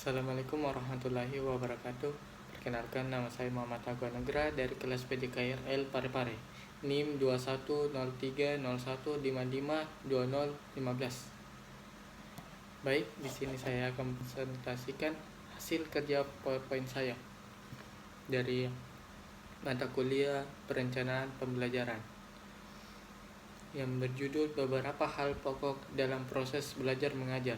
Assalamualaikum warahmatullahi wabarakatuh. Perkenalkan, nama saya Muhammad Agwa Negra dari kelas PDKRL Parepare. NIM 210301552015. Baik, di sini saya akan presentasikan hasil kerja PowerPoint saya dari mata kuliah Perencanaan Pembelajaran yang berjudul beberapa hal pokok dalam proses belajar mengajar.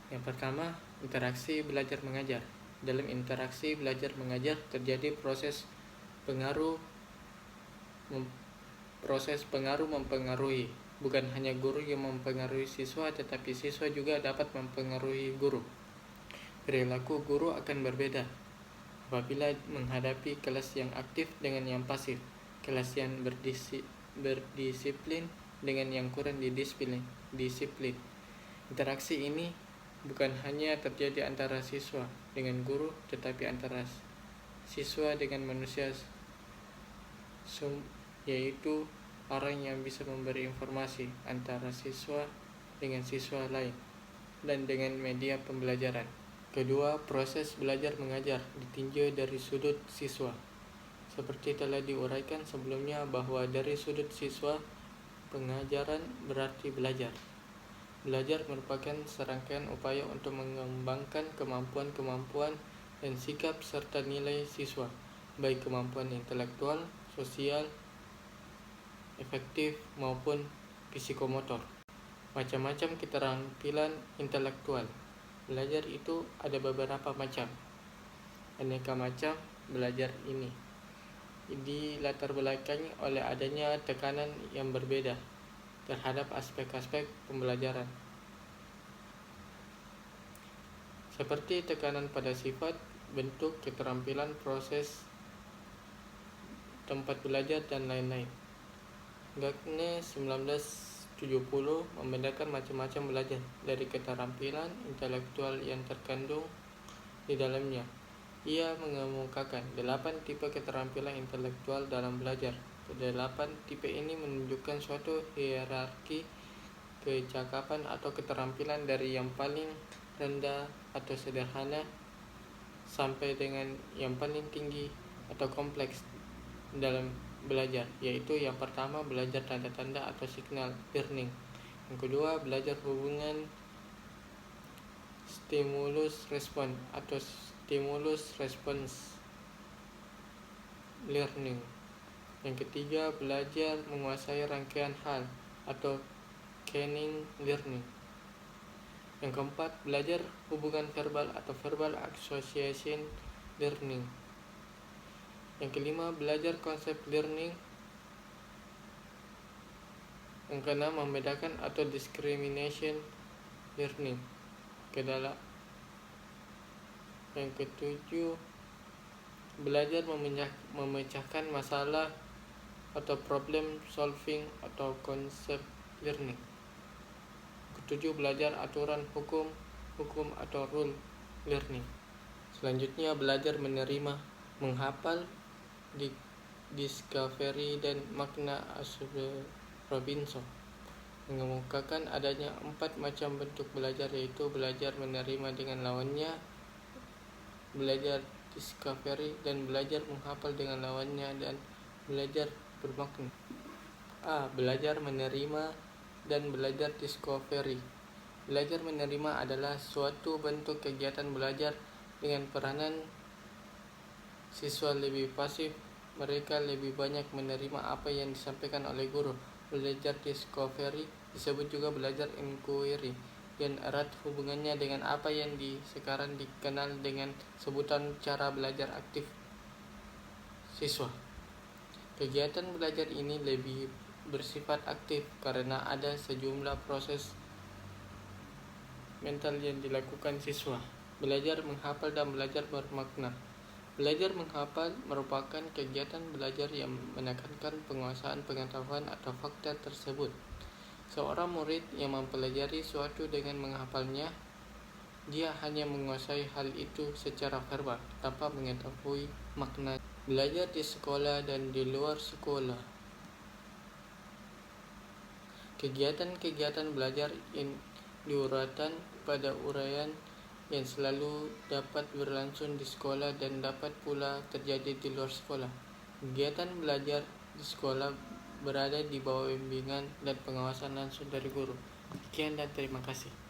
Yang pertama, interaksi belajar mengajar. Dalam interaksi belajar mengajar terjadi proses pengaruh mempengaruhi. Bukan hanya guru yang mempengaruhi siswa, tetapi siswa juga dapat mempengaruhi guru. Perilaku guru akan berbeda apabila menghadapi kelas yang aktif dengan yang pasif, kelas yang berdisiplin dengan yang kurang disiplin. Interaksi ini bukan hanya terjadi antara siswa dengan guru, tetapi antara siswa dengan manusia, yaitu orang yang bisa memberi informasi antara siswa dengan siswa lain, dan dengan media pembelajaran. Kedua, proses belajar mengajar ditinjau dari sudut siswa. Seperti telah diuraikan sebelumnya bahwa dari sudut siswa, pengajaran berarti belajar. Belajar merupakan serangkaian upaya untuk mengembangkan kemampuan-kemampuan dan sikap serta nilai siswa, baik kemampuan intelektual, sosial, efektif, maupun psikomotor. Macam-macam keterampilan intelektual. Belajar itu ada beberapa macam. Aneka macam belajar ini dilatar belakangi oleh adanya tekanan yang berbeda terhadap aspek-aspek pembelajaran, seperti tekanan pada sifat, bentuk, keterampilan, proses, tempat belajar, dan lain-lain. Gagne 1970 membedakan macam-macam belajar dari keterampilan intelektual yang terkandung di dalamnya. Ia mengemukakan 8 tipe keterampilan intelektual dalam belajar. Kedelapan tipe ini menunjukkan suatu hierarki kecakapan atau keterampilan dari yang paling rendah atau sederhana sampai dengan yang paling tinggi atau kompleks dalam belajar, yaitu yang pertama belajar tanda-tanda atau signal learning, yang kedua belajar hubungan stimulus respon atau stimulus response learning, yang ketiga belajar menguasai rangkaian hal atau canning learning, yang keempat belajar hubungan verbal atau verbal association learning, yang kelima belajar konsep learning, yang keenam membedakan atau discrimination learning, yang ketujuh belajar memecahkan masalah atau problem solving atau konsep learning. Ketujuh belajar aturan hukum atau rule learning. Selanjutnya belajar menerima, menghafal, discovery, dan makna Robinson mengemukakan adanya 4 macam bentuk belajar, yaitu belajar menerima dengan lawannya, belajar discovery, dan belajar menghafal dengan lawannya, dan belajar bermakna. A. Belajar menerima dan belajar discovery. Belajar menerima adalah suatu bentuk kegiatan belajar dengan peranan siswa lebih pasif. Mereka lebih banyak menerima apa yang disampaikan oleh guru. Belajar discovery disebut juga belajar inquiry, dan erat hubungannya dengan apa yang sekarang dikenal dengan sebutan cara belajar aktif siswa. Kegiatan belajar ini lebih bersifat aktif karena ada sejumlah proses mental yang dilakukan siswa. Belajar menghafal dan belajar bermakna. Belajar menghafal merupakan kegiatan belajar yang menekankan penguasaan pengetahuan atau fakta tersebut. Seorang murid yang mempelajari suatu dengan menghafalnya, dia hanya menguasai hal itu secara verbal tanpa mengetahui makna. Belajar di sekolah dan di luar sekolah. Kegiatan-kegiatan belajar diuraikan pada uraian yang selalu dapat berlangsung di sekolah dan dapat pula terjadi di luar sekolah. Kegiatan belajar di sekolah berada di bawah bimbingan dan pengawasan langsung dari guru. Sekian dan terima kasih.